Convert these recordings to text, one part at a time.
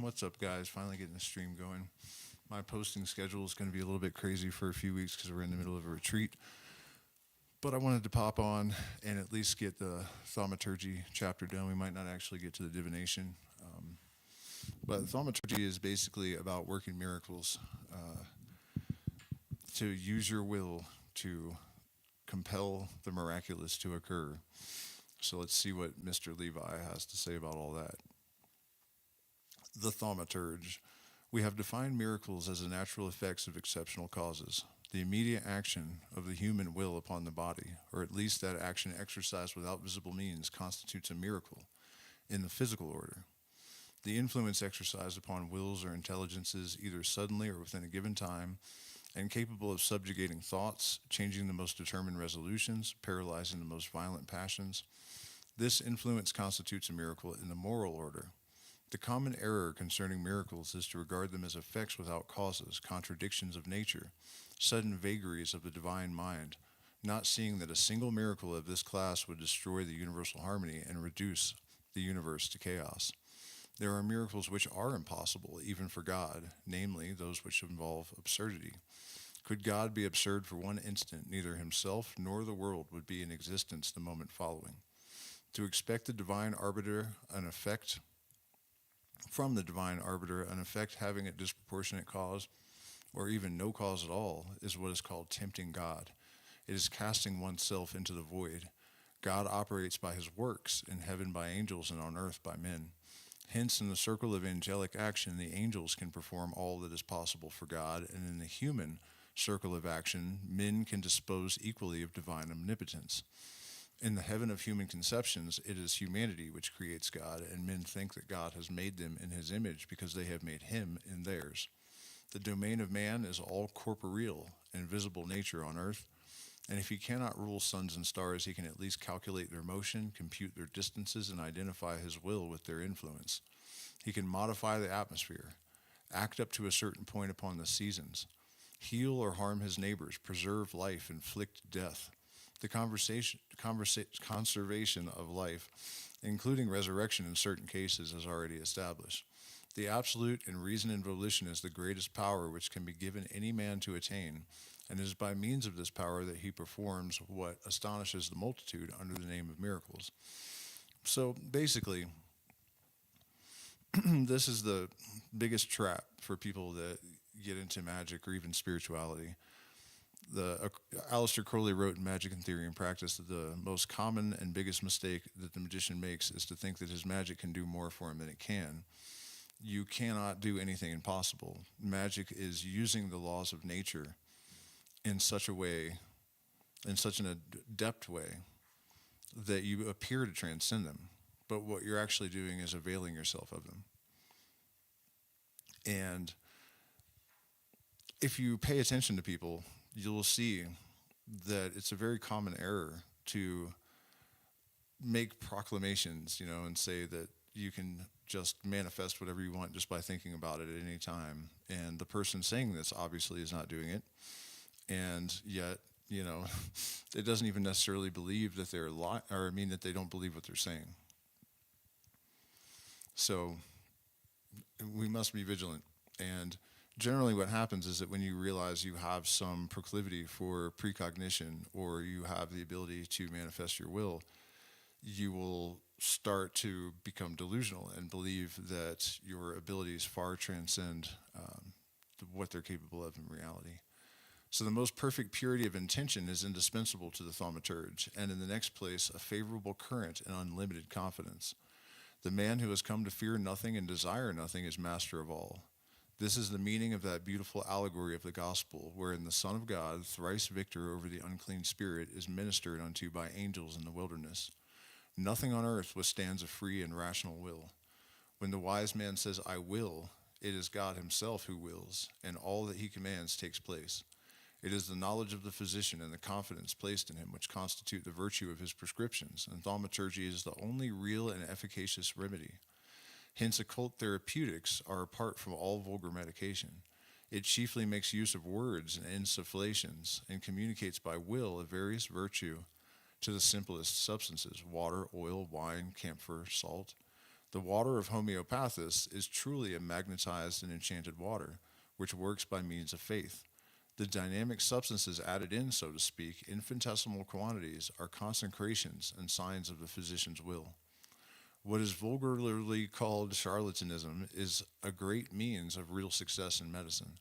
What's up, guys? Finally getting the stream going. My posting schedule is going to be a little bit crazy for a few weeks because we're in the middle of a retreat. But I wanted to pop on and at least get the Thaumaturgy chapter done. We might not actually get to the divination. But Thaumaturgy is basically about working miracles, to use your will to compel the miraculous to occur. So let's see what Mr. Levi has to say about all that. The Thaumaturgy. We have defined miracles as the natural effects of exceptional causes, the immediate action of the human will upon the body, or at least that action exercised without visible means, constitutes a miracle in the physical order. The influence exercised upon wills or intelligences, either suddenly or within a given time, and capable of subjugating thoughts, changing the most determined resolutions, paralyzing the most violent passions. This influence constitutes a miracle in the moral order. The common error concerning miracles is to regard them as effects without causes, contradictions of nature, sudden vagaries of the divine mind, not seeing that a single miracle of this class would destroy the universal harmony and reduce the universe to chaos. There are miracles which are impossible, even for God, namely those which involve absurdity. Could God be absurd for one instant, neither himself nor the world would be in existence the moment following. To expect the divine arbiter an effect from the divine arbiter, an effect having a disproportionate cause, or even no cause at all, is what is called tempting God. It is casting oneself into the void. God operates by his works, in heaven by angels and on earth by men. Hence, in the circle of angelic action, the angels can perform all that is possible for God, and in the human circle of action, men can dispose equally of divine omnipotence. In the heaven of human conceptions, it is humanity which creates God, and men think that God has made them in his image because they have made him in theirs. The domain of man is all corporeal and visible nature on earth, and if he cannot rule suns and stars, he can at least calculate their motion, compute their distances, and identify his will with their influence. He can modify the atmosphere, act up to a certain point upon the seasons, heal or harm his neighbors, preserve life, inflict death. The conservation of life, including resurrection in certain cases, is already established. The absolute in reason and volition is the greatest power which can be given any man to attain, and it is by means of this power that he performs what astonishes the multitude under the name of miracles. So basically, this is the biggest trap for people that get into magic or even spirituality. Aleister Crowley wrote in Magic and Theory and Practice that the most common and biggest mistake that the magician makes is to think that his magic can do more for him than it can. You cannot do anything impossible. Magic is using the laws of nature in such a way, in such an adept way, that you appear to transcend them. But what you're actually doing is availing yourself of them. And if you pay attention to people, you'll see that it's a very common error to make proclamations, and say that you can just manifest whatever you want just by thinking about it at any time. And the person saying this obviously is not doing it. And yet, it doesn't even necessarily believe that they're that they don't believe what they're saying. So we must be vigilant. And generally what happens is that when you realize you have some proclivity for precognition, or you have the ability to manifest your will, you will start to become delusional and believe that your abilities far transcend what they're capable of in reality. So the most perfect purity of intention is indispensable to the Thaumaturgy, and in the next place, a favorable current and unlimited confidence. The man who has come to fear nothing and desire nothing is master of all. This is the meaning of that beautiful allegory of the gospel, wherein the Son of God, thrice victor over the unclean spirit, is ministered unto by angels in the wilderness. Nothing on earth withstands a free and rational will. When the wise man says, I will, it is God himself who wills, and all that he commands takes place. It is the knowledge of the physician and the confidence placed in him which constitute the virtue of his prescriptions, and thaumaturgy is the only real and efficacious remedy. Hence, occult therapeutics are apart from all vulgar medication. It chiefly makes use of words and insufflations, and communicates by will a various virtue to the simplest substances, water, oil, wine, camphor, salt. The water of homeopathists is truly a magnetized and enchanted water, which works by means of faith. The dynamic substances added in, so to speak, infinitesimal quantities, are consecrations and signs of the physician's will. What is vulgarly called charlatanism is a great means of real success in medicine,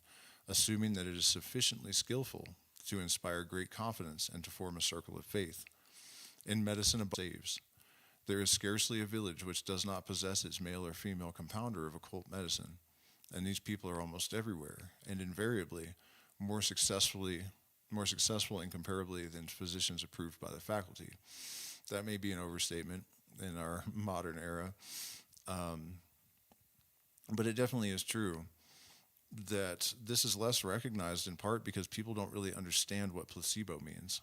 assuming that it is sufficiently skillful to inspire great confidence and to form a circle of faith. In medicine, above saves. There is scarcely a village which does not possess its male or female compounder of occult medicine, and these people are almost everywhere, and invariably more successful incomparably than physicians approved by the faculty. That may be an overstatement in our modern era, but it definitely is true that this is less recognized in part because people don't really understand what placebo means.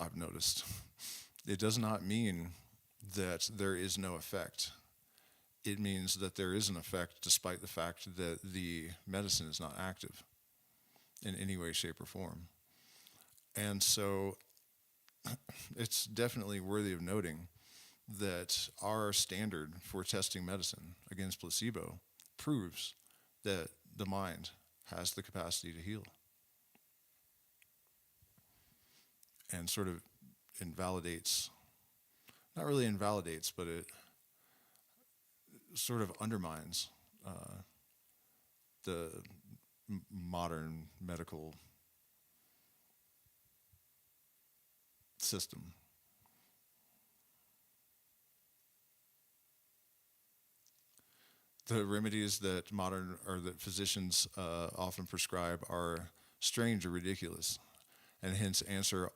I've noticed. It does not mean that there is no effect. It means that there is an effect despite the fact that the medicine is not active in any way, shape, or form. And so it's definitely worthy of noting that our standard for testing medicine against placebo proves that the mind has the capacity to heal and sort of invalidates, not really invalidates, but it sort of undermines the modern medical system. The remedies that physicians often prescribe are strange or ridiculous, and hence answer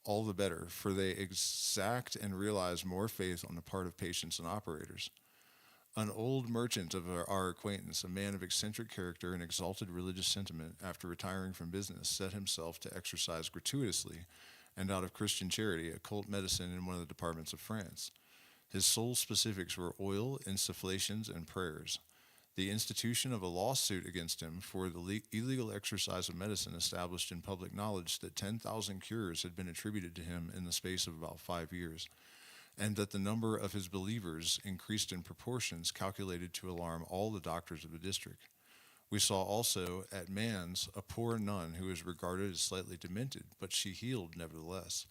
all the better, for they exact and realize more faith on the part of patients and operators. An old merchant of our acquaintance, a man of eccentric character and exalted religious sentiment, after retiring from business, set himself to exercise gratuitously and out of Christian charity occult medicine in one of the departments of France. His sole specifics were oil, insufflations, and prayers. The institution of a lawsuit against him for the illegal exercise of medicine established in public knowledge that 10,000 cures had been attributed to him in the space of about 5 years, and that the number of his believers increased in proportions calculated to alarm all the doctors of the district. We saw also at Mans a poor nun who was regarded as slightly demented, but she healed nevertheless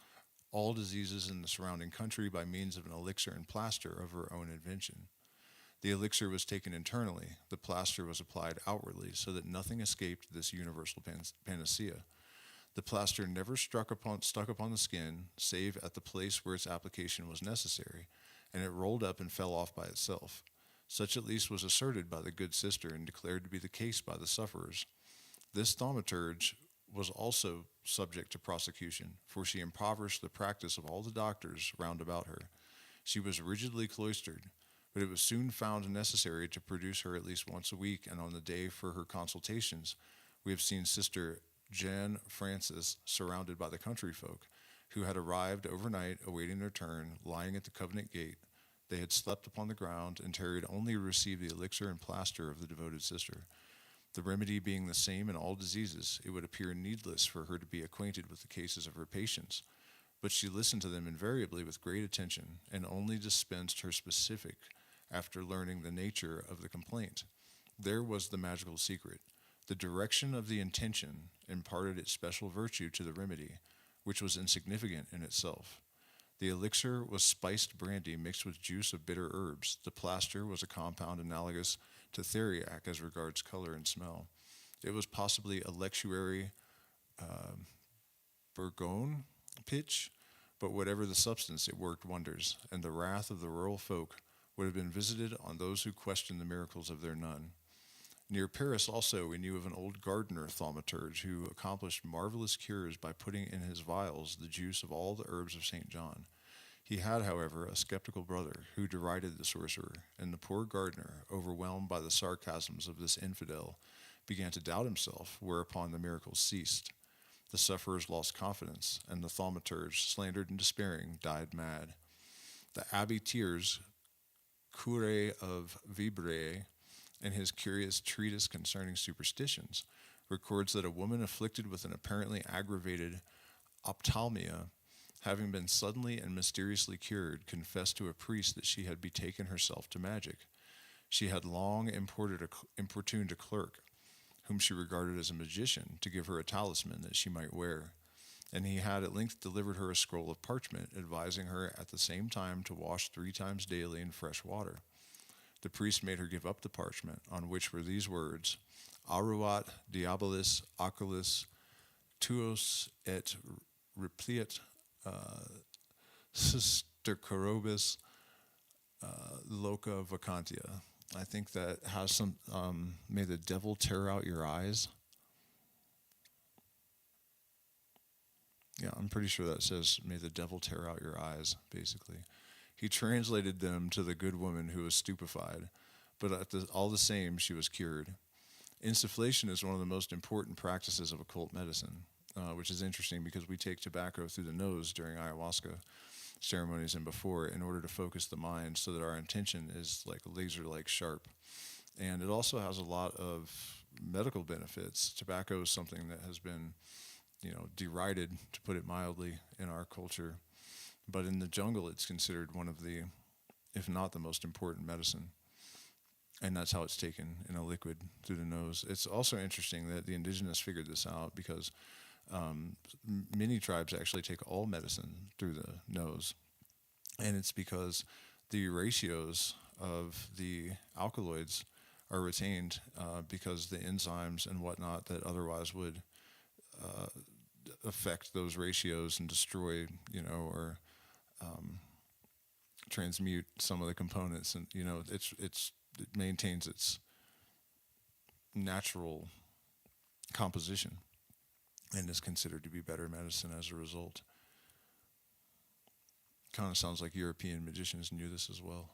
all diseases in the surrounding country by means of an elixir and plaster of her own invention. The elixir was taken internally, the plaster was applied outwardly, so that nothing escaped this universal panacea. The plaster never stuck upon the skin, save at the place where its application was necessary, and it rolled up and fell off by itself. Such at least was asserted by the good sister and declared to be the case by the sufferers. This thaumaturge was also subject to prosecution, for she impoverished the practice of all the doctors round about her. She was rigidly cloistered, but it was soon found necessary to produce her at least once a week, and on the day for her consultations, we have seen Sister Jan Francis surrounded by the country folk, who had arrived overnight awaiting their turn, lying at the convent gate. They had slept upon the ground and tarried only to receive the elixir and plaster of the devoted sister. The remedy being the same in all diseases, it would appear needless for her to be acquainted with the cases of her patients, but she listened to them invariably with great attention, and only dispensed her specific after learning the nature of the complaint. There was the magical secret. The direction of the intention imparted its special virtue to the remedy, which was insignificant in itself. The elixir was spiced brandy mixed with juice of bitter herbs. The plaster was a compound analogous to theriac as regards color and smell. It was possibly a lectuary Bourgogne pitch, but whatever the substance, it worked wonders, and the wrath of the rural folk would have been visited on those who questioned the miracles of their nun. Near Paris also we knew of an old gardener thaumaturge who accomplished marvelous cures by putting in his vials the juice of all the herbs of St. John. He had, however, a skeptical brother who derided the sorcerer, and the poor gardener, overwhelmed by the sarcasms of this infidel, began to doubt himself, whereupon the miracles ceased. The sufferers lost confidence, and the thaumaturge, slandered and despairing, died mad. The Abbé Thiers, curé of Vibré, in his curious treatise concerning superstitions, records that a woman afflicted with an apparently aggravated ophthalmia having been suddenly and mysteriously cured, confessed to a priest that she had betaken herself to magic. She had long importuned a clerk, whom she regarded as a magician, to give her a talisman that she might wear. And he had at length delivered her a scroll of parchment, advising her at the same time to wash 3 times daily in fresh water. The priest made her give up the parchment, on which were these words: Aruat diabolis oculis tuos et repliet sistercorobis loca vacantia. I think that has some, may the devil tear out your eyes. Yeah, I'm pretty sure that says, may the devil tear out your eyes, basically. He translated them to the good woman who was stupefied, but all the same, she was cured. Insufflation is one of the most important practices of occult medicine, which is interesting because we take tobacco through the nose during ayahuasca ceremonies and before in order to focus the mind so that our intention is like laser-like sharp. And it also has a lot of medical benefits. Tobacco is something that has been, derided, to put it mildly, in our culture. But in the jungle, it's considered one of the, if not the most important medicine. And that's how it's taken in a liquid through the nose. It's also interesting that the indigenous figured this out because many tribes actually take all medicine through the nose. And it's because the ratios of the alkaloids are retained because the enzymes and whatnot that otherwise would affect those ratios and destroy, or transmute some of the components, and it maintains its natural composition and is considered to be better medicine as a result. Kind of sounds like European magicians knew this as well.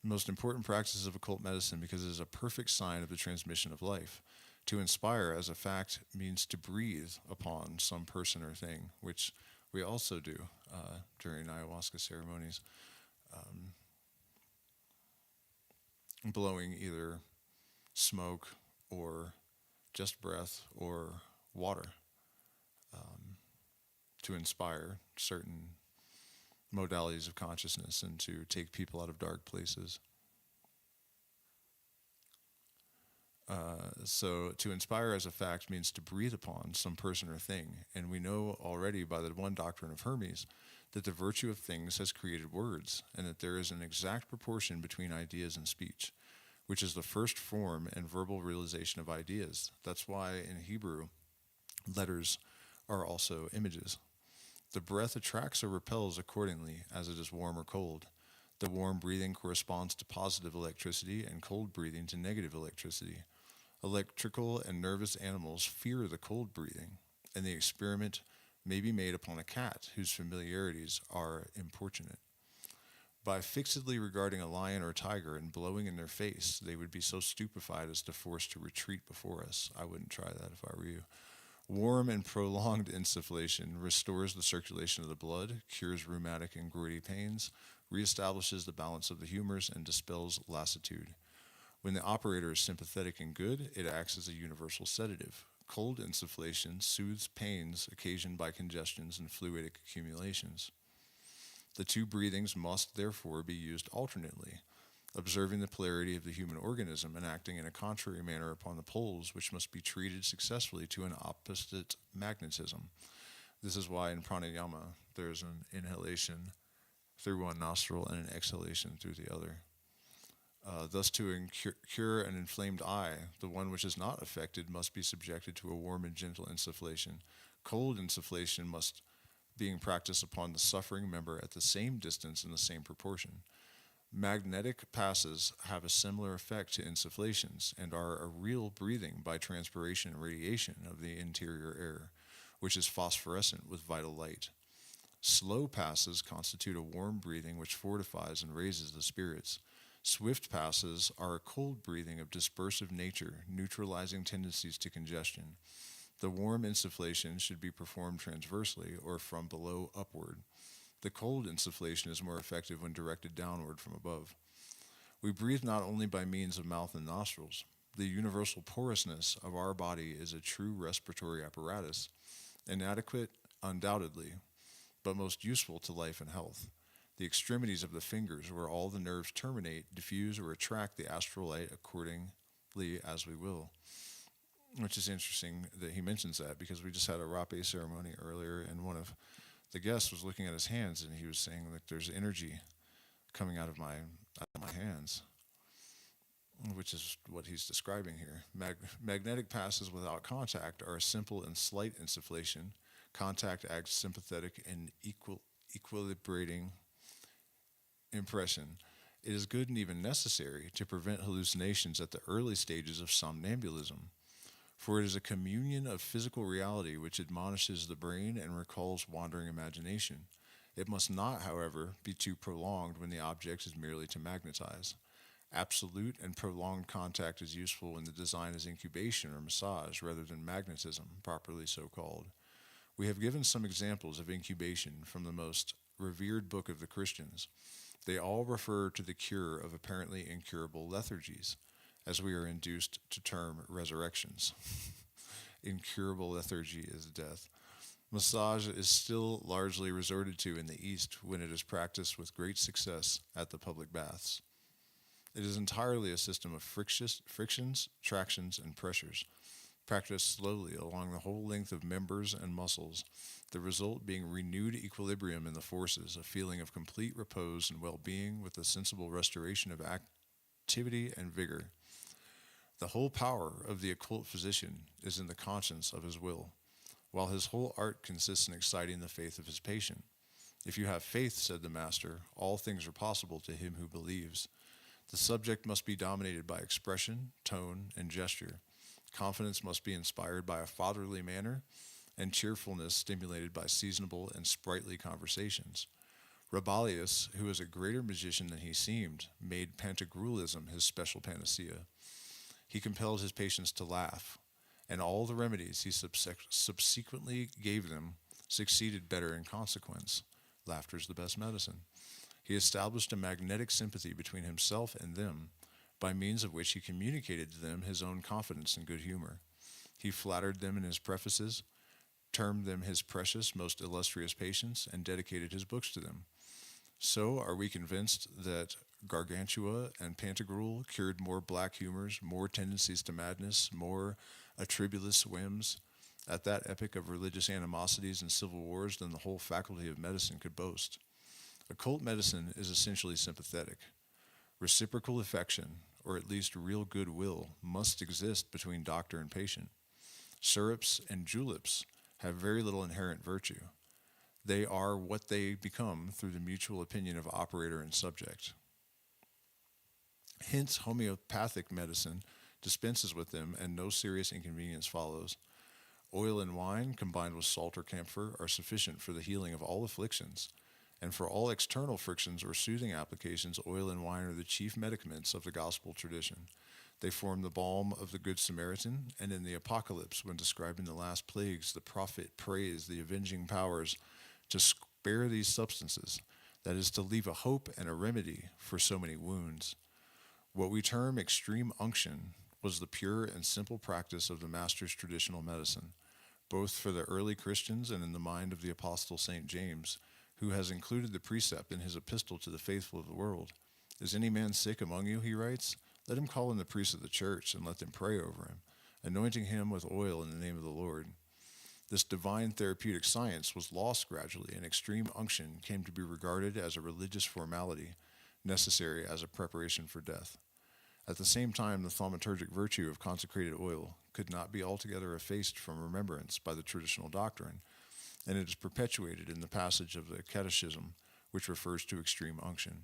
The most important practice of occult medicine because it is a perfect sign of the transmission of life. To inspire as a fact means to breathe upon some person or thing, which we also do during ayahuasca ceremonies. Blowing either smoke or just breath or water to inspire certain modalities of consciousness and to take people out of dark places. So to inspire as a fact means to breathe upon some person or thing. And we know already by the one doctrine of Hermes that the virtue of things has created words, and that there is an exact proportion between ideas and speech, which is the first form and verbal realization of ideas. That's why in Hebrew, letters are also images. The breath attracts or repels accordingly as it is warm or cold. The warm breathing corresponds to positive electricity and cold breathing to negative electricity. Electrical and nervous animals fear the cold breathing, and the experiment may be made upon a cat whose familiarities are importunate. By fixedly regarding a lion or tiger and blowing in their face, they would be so stupefied as to force to retreat before us. I wouldn't try that if I were you. Warm and prolonged insufflation restores the circulation of the blood, cures rheumatic and goity pains, reestablishes the balance of the humors, and dispels lassitude. When the operator is sympathetic and good, it acts as a universal sedative. Cold insufflation soothes pains occasioned by congestions and fluidic accumulations. The two breathings must therefore be used alternately, observing the polarity of the human organism and acting in a contrary manner upon the poles, which must be treated successfully to an opposite magnetism. This is why in pranayama there's an inhalation through one nostril and an exhalation through the other. Thus, to cure an inflamed eye, the one which is not affected must be subjected to a warm and gentle insufflation. Cold insufflation must being practiced upon the suffering member at the same distance in the same proportion. Magnetic passes have a similar effect to insufflations and are a real breathing by transpiration and radiation of the interior air, which is phosphorescent with vital light. Slow passes constitute a warm breathing which fortifies and raises the spirits. Swift passes are a cold breathing of dispersive nature, neutralizing tendencies to congestion. The warm insufflation should be performed transversely or from below upward. The cold insufflation is more effective when directed downward from above. We breathe not only by means of mouth and nostrils. The universal porousness of our body is a true respiratory apparatus, Inadequate, undoubtedly, but most useful to life and health. The extremities of the fingers, where all the nerves terminate, diffuse or attract the astral light accordingly as we will. Which is interesting that he mentions that, because we just had a rape ceremony earlier, and one of the guests was looking at his hands, and he was saying that there's energy coming out of my hands, which is what he's describing here. Magnetic passes without contact are a simple and slight insufflation. Contact acts sympathetic and equilibrating impression. It is good and even necessary to prevent hallucinations at the early stages of somnambulism, for it is a communion of physical reality which admonishes the brain and recalls wandering imagination. It must not, however, be too prolonged when the object is merely to magnetize. Absolute and prolonged contact is useful when the design is incubation or massage rather than magnetism, properly so called. We have given some examples of incubation from the most revered book of the Christians. They all refer to the cure of apparently incurable lethargies, as we are induced to term resurrections. Incurable lethargy is death. Massage is still largely resorted to in the East when it is practiced with great success at the public baths. It is entirely a system of frictions, tractions, and pressures, practiced slowly along the whole length of members and muscles, the result being renewed equilibrium in the forces, a feeling of complete repose and well-being with a sensible restoration of activity and vigor. The whole power of the occult physician is in the conscience of his will, while his whole art consists in exciting the faith of his patient. If you have faith, said the master, all things are possible to him who believes. The subject must be dominated by expression, tone, and gesture. Confidence must be inspired by a fatherly manner, and cheerfulness stimulated by seasonable and sprightly conversations. Rabelais, who was a greater magician than he seemed, made pantagruelism his special panacea. He compelled his patients to laugh, and all the remedies he subsequently gave them succeeded better in consequence. Laughter is the best medicine. He established a magnetic sympathy between himself and them, by means of which he communicated to them his own confidence and good humor. He flattered them in his prefaces, termed them his precious, most illustrious patients, and dedicated his books to them. So are we convinced that Gargantua and Pantagruel cured more black humors, more tendencies to madness, more atribulous whims at that epoch of religious animosities and civil wars than the whole faculty of medicine could boast. Occult medicine is essentially sympathetic. Reciprocal affection, or at least real goodwill, must exist between doctor and patient. Syrups and juleps have very little inherent virtue. They are what they become through the mutual opinion of operator and subject. Hence, homeopathic medicine dispenses with them, and no serious inconvenience follows. Oil and wine, combined with salt or camphor, are sufficient for the healing of all afflictions. And for all external frictions or soothing applications, oil and wine are the chief medicaments of the gospel tradition. They form the balm of the Good Samaritan, and in the Apocalypse, when describing the last plagues, the prophet prays the avenging powers to spare these substances, that is, to leave a hope and a remedy for so many wounds. What we term extreme unction was the pure and simple practice of the Master's traditional medicine, both for the early Christians and in the mind of the Apostle St. James, who has included the precept in his epistle to the faithful of the world. Is any man sick among you, he writes? Let him call in the priests of the church, and let them pray over him, anointing him with oil in the name of the Lord. This divine therapeutic science was lost gradually, and extreme unction came to be regarded as a religious formality, necessary as a preparation for death. At the same time, the thaumaturgic virtue of consecrated oil could not be altogether effaced from remembrance by the traditional doctrine, and it is perpetuated in the passage of the Catechism, which refers to extreme unction.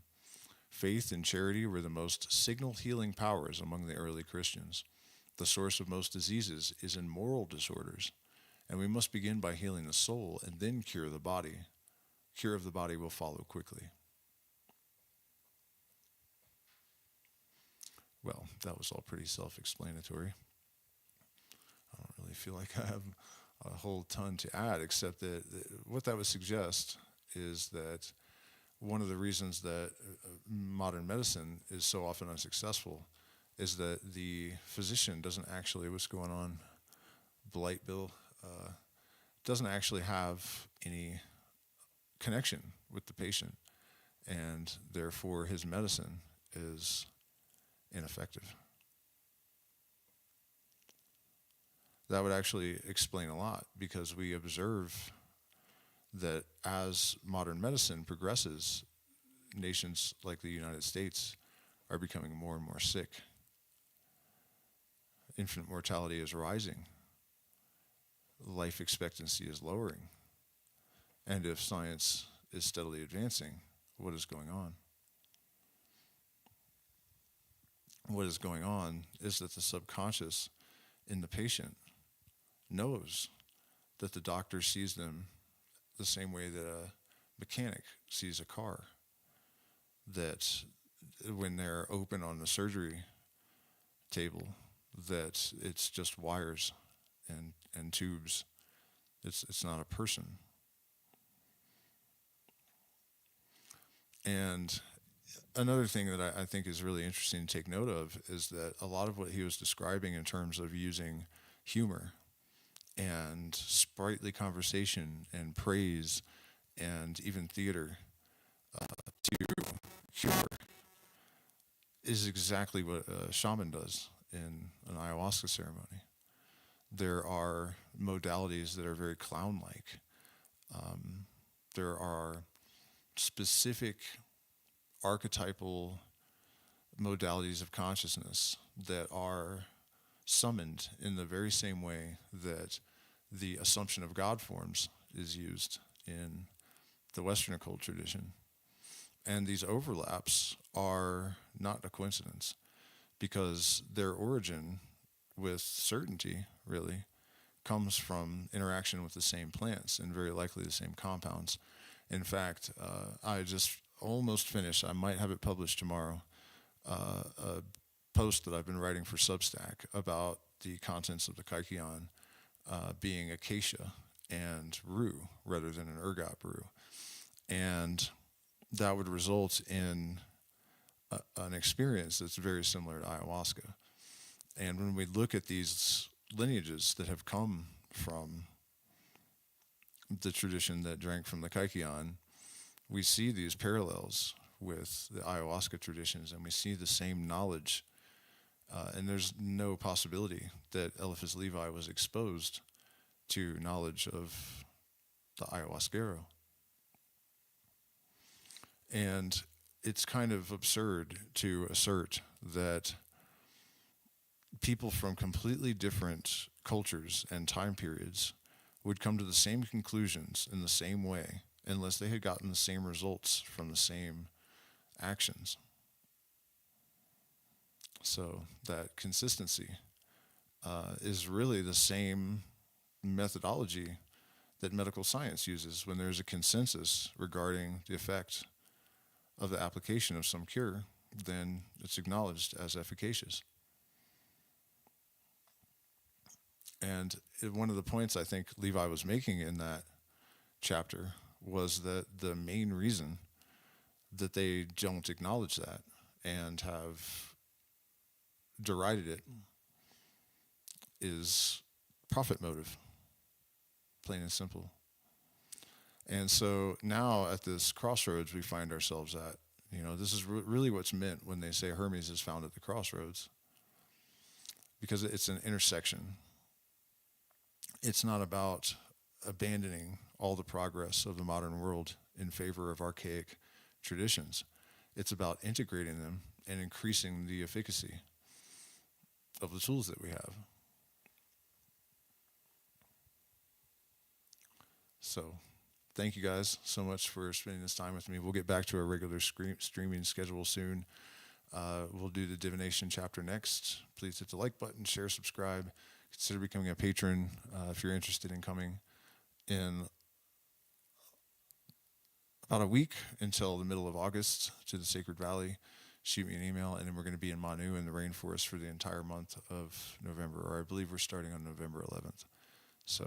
Faith and charity were the most signal healing powers among the early Christians. The source of most diseases is in moral disorders, and we must begin by healing the soul and then cure the body. Cure of the body will follow quickly. Well, that was all pretty self-explanatory. I don't really feel like I have a whole ton to add, except that what that would suggest is that one of the reasons that modern medicine is so often unsuccessful is that the physician doesn't actually, what's going on, Blight Bill, doesn't actually have any connection with the patient, and therefore his medicine is ineffective. That would actually explain a lot, because we observe that as modern medicine progresses, nations like the United States are becoming more and more sick. Infant mortality is rising. Life expectancy is lowering. And if science is steadily advancing, what is going on? What is going on is that the subconscious in the patient knows that the doctor sees them the same way that a mechanic sees a car. That when they're open on the surgery table, that it's just wires and tubes. It's not a person. And another thing that I think is really interesting to take note of is that a lot of what he was describing in terms of using humor and sprightly conversation and praise and even theater to cure is exactly what a shaman does in an ayahuasca ceremony. There are modalities that are very clown-like. There are specific archetypal modalities of consciousness that are summoned in the very same way that the Assumption of God forms is used in the Western occult tradition. And these overlaps are not a coincidence, because their origin with certainty, really, comes from interaction with the same plants and very likely the same compounds. In fact, I just almost finished, I might have it published tomorrow, a post that I've been writing for Substack about the contents of the Kaikion being acacia and rue rather than an ergot brew. And that would result in an experience that's very similar to ayahuasca. And when we look at these lineages that have come from the tradition that drank from the Kaikion, we see these parallels with the ayahuasca traditions, and we see the same knowledge. And there's no possibility that Éliphas Lévi was exposed to knowledge of the ayahuasquero. And it's kind of absurd to assert that people from completely different cultures and time periods would come to the same conclusions in the same way unless they had gotten the same results from the same actions. So that consistency is really the same methodology that medical science uses when there's a consensus regarding the effect of the application of some cure, then it's acknowledged as efficacious. And one of the points I think Levi was making in that chapter was that the main reason that they don't acknowledge that and have derided it is profit motive, plain and simple. And so now at this crossroads we find ourselves at, this is really what's meant when they say Hermes is found at the crossroads, because it's an intersection. It's not about abandoning all the progress of the modern world in favor of archaic traditions. It's about integrating them and increasing the efficacy of the tools that we have. So thank you guys so much for spending this time with me. We'll get back to our regular streaming schedule soon. We'll do the divination chapter next. Please hit the like button, share, subscribe. Consider becoming a patron if you're interested in coming in about a week until the middle of August to the Sacred Valley. Shoot me an email, and then we're going to be in Manu in the rainforest for the entire month of November, or I believe we're starting on November 11th. So